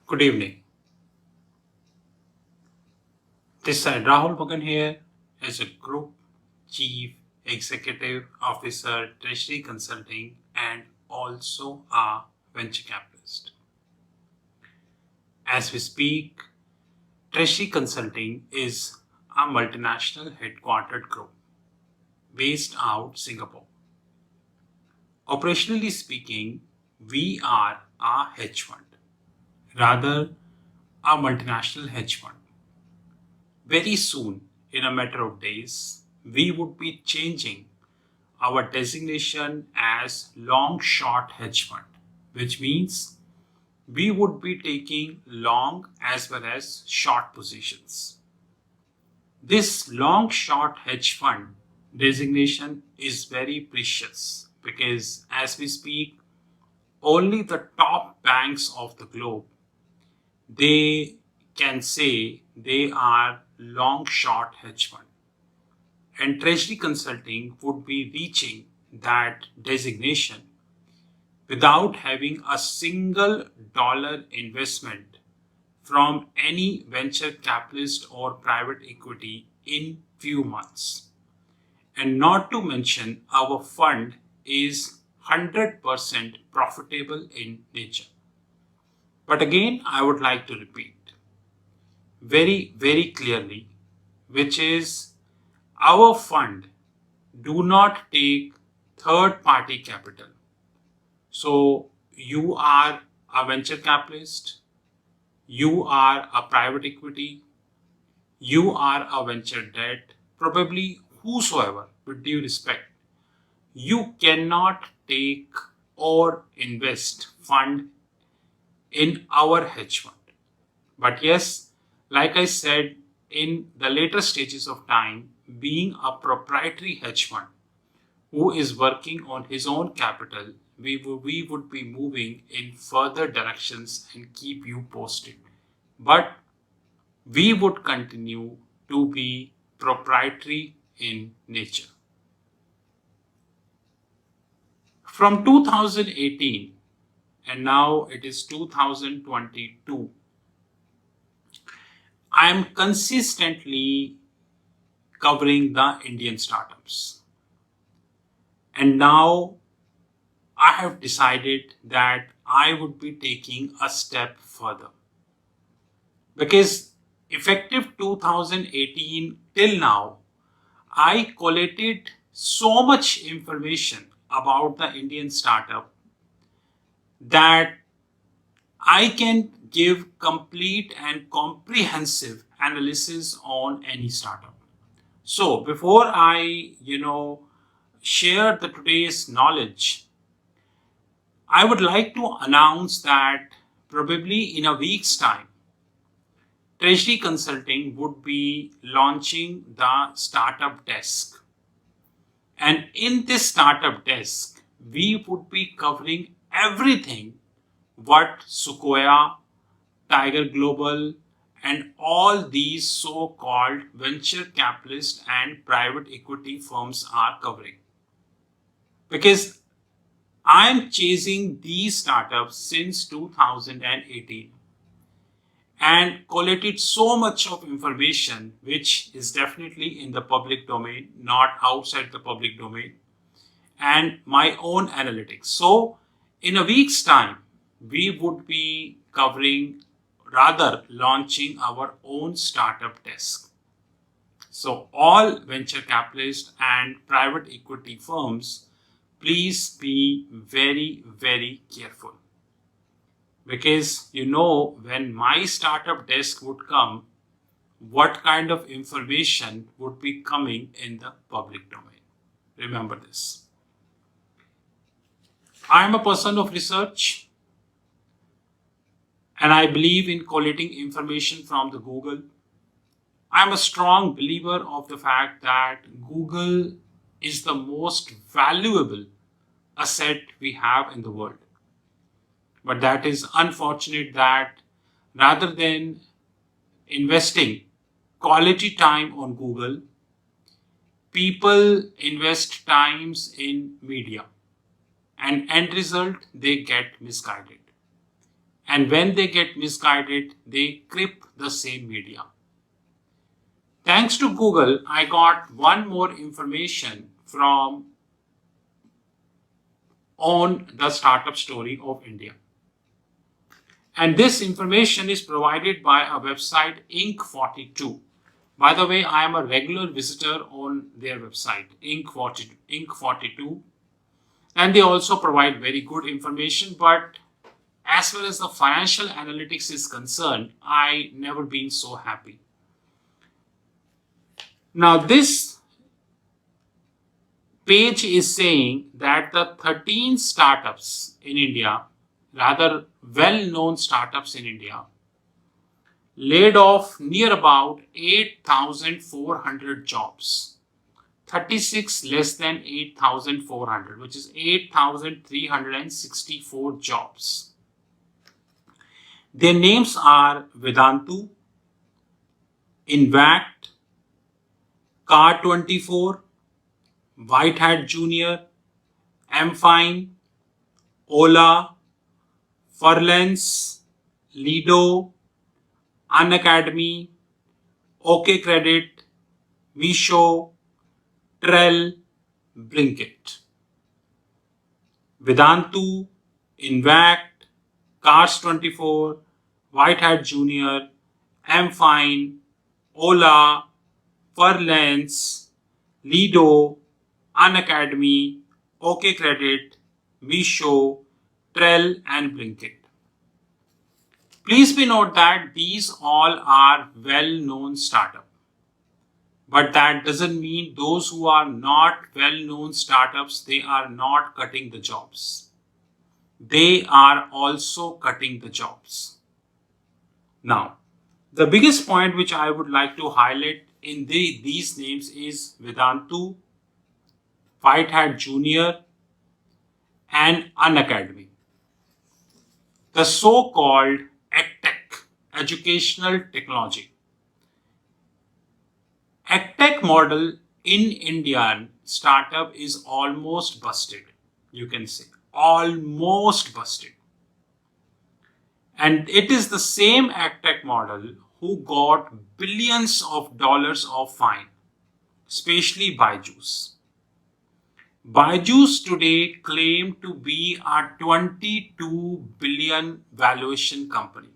Good evening. This side Rahul Bhagan here as a Group Chief Executive Officer, Treasury Consulting, and also a venture capitalist. As we speak, Treasury Consulting is a multinational headquartered group based out Singapore. Operationally speaking, we are a hedge fund, rather a multinational hedge fund. Very soon, in a matter of days, we would be changing our designation as long short hedge fund, which means we would be taking long as well as short positions. This long short hedge fund designation is very precious because as we speak, only the top banks of the globe they can say they are long short hedge fund, and treasury consulting would be reaching that designation without having a single dollar investment from any venture capitalist or private equity in few months. And not to mention our fund is 100% profitable in nature. But again, I would like to repeat very clearly, which is our fund do not take third party capital. So you are a venture capitalist, you are a private equity, you are a venture debt, probably whosoever, with due respect, you cannot take or invest fund in our hedge fund. But yes, like I said, in the later stages of time, being a proprietary hedge fund who is working on his own capital, we would be moving in further directions and keep you posted. But we would continue to be proprietary in nature. From 2018 and now it is 2022, I am consistently covering the Indian startups. And now I have decided that I would be taking a step further. Because effective 2018 till now, I collated so much information about the Indian startup that I can give complete and comprehensive analysis on any startup. So before I, share the today's knowledge, I would like to announce that probably in a week's time, Treasury Consulting would be launching the startup desk. And in this startup desk, we would be covering everything what Sequoia, Tiger Global, and all these so called venture capitalist and private equity firms are covering. Because I am chasing these startups since 2018 and collated so much of information which is definitely in the public domain, not outside the public domain, and my own analytics. So, in a week's time, we would be covering, rather, launching our own startup desk. So, all venture capitalists and private equity firms, please be very careful. Because when my startup desk would come, what kind of information would be coming in the public domain. Remember this. I am a person of research and I believe in collating information from the Google. I am a strong believer of the fact that Google is the most valuable asset we have in the world. But that is unfortunate that rather than investing quality time on Google, people invest times in media and end result they get misguided. And when they get misguided, they crypt the same media. Thanks to Google, I got one more information from on the startup story of India. And this information is provided by a website, Inc42. By the way, I am a regular visitor on their website, Inc42. And they also provide very good information, but as far as the financial analytics is concerned, I never been so happy. Now this page is saying that the 13 startups in India, rather well-known startups in India, laid off near about 8,400 jobs. 36 less than 8,400, which is 8,364 jobs. Their names are Vedantu, Invact, Car24, White Hat Junior, Mfine, Ola, Furlance, Lido, Unacademy, OK Credit, Visho, Trell, Blinkit. Vedantu, Invact, Cars24, White Hat Junior, Mfine, Ola, Furlance, Lido, Unacademy, OK Credit, Visho, Trell and Blinkit. Please be note that these all are well-known startups. But that doesn't mean those who are not well-known startups, they are not cutting the jobs. They are also cutting the jobs. Now, the biggest point which I would like to highlight in these names is Vedantu, White Hat Junior, and Unacademy. The so-called EdTech, educational technology. EdTech model in Indian startup is almost busted, you can say, almost busted. And it is the same EdTech model who got billions of dollars of fine, especially Byju's. Byju's today claim to be a 22 billion valuation company.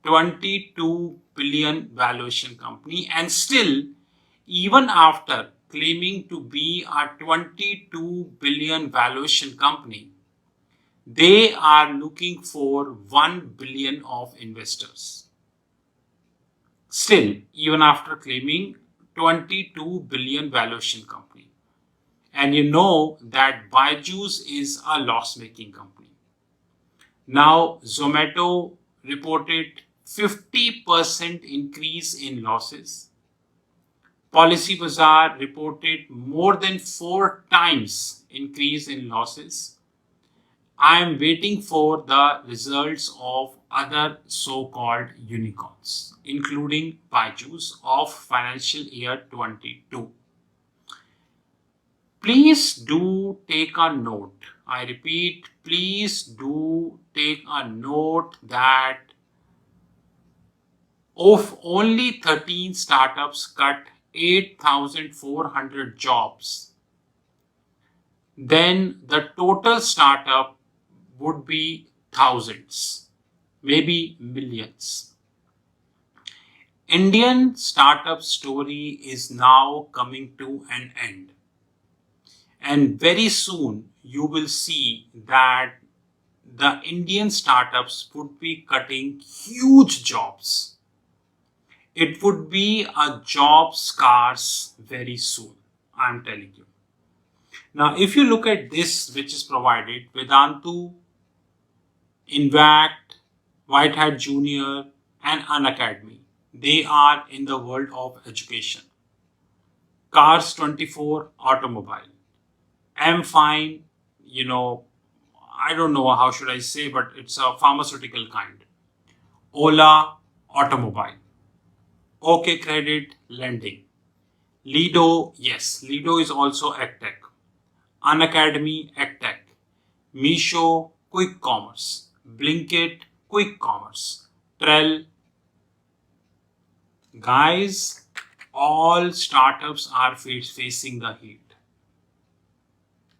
22 billion valuation company, and still, even after claiming to be a 22 billion valuation company, they are looking for 1 billion of investors. Still, even after claiming 22 billion valuation company. And you know that Byju's is a loss-making company. Now, Zomato reported 50% increase in losses. Policybazaar reported more than 4 times increase in losses. I am waiting for the results of other so-called unicorns, including Byju's of financial year 22. Please do take a note. I repeat, please do take a note that of only 13 startups cut 8,400 jobs, then the total startup would be thousands, maybe millions. Indian startup story is now coming to an end. And very soon you will see that the Indian startups would be cutting huge jobs. It would be a job scarce very soon, I am telling you. Now, if you look at this, which is provided, Vedantu, Invact, White Hat Junior, and Unacademy, they are in the world of education. Cars24, automobile. Mfine, I don't know how should I say, but it's a pharmaceutical kind. Ola, automobile. OK Credit, lending. Lido, yes, Lido is also EdTech. Unacademy, EdTech. Meesho, quick commerce. Blinkit, Quick Commerce, Trell. Guys, all startups are facing the heat.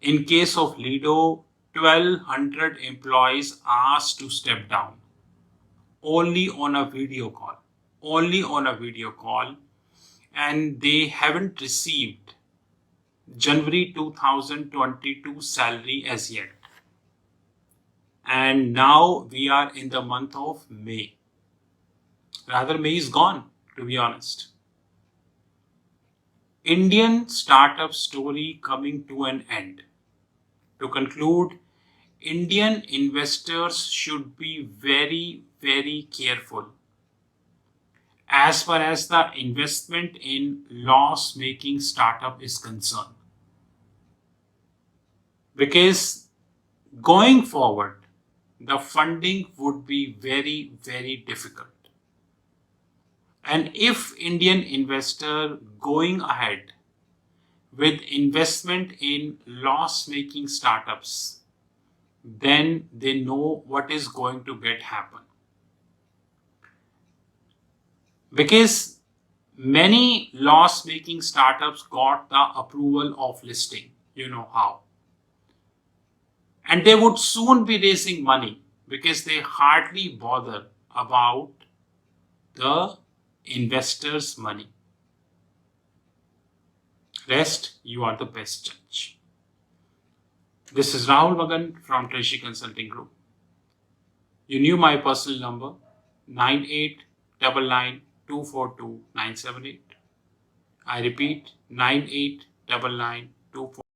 In case of Lido, 1,200 employees asked to step down only on a video call. Only on a video call. And they haven't received January 2022 salary as yet. And now we are in the month of May. Rather, May is gone, to be honest. Indian startup story coming to an end. To conclude, Indian investors should be very, very careful as far as the investment in loss-making startup is concerned. Because going forward, the funding would be very, very difficult. And if Indian investor going ahead with investment in loss-making startups, then they know what is going to happen. Because many loss-making startups got the approval of listing, you know how. And they would soon be raising money because they hardly bother about the investors' money. Rest, you are the best judge. This is Rahul Magan from Treasury Consulting Group. You knew my personal number, 9899242978. I repeat, 9899242978.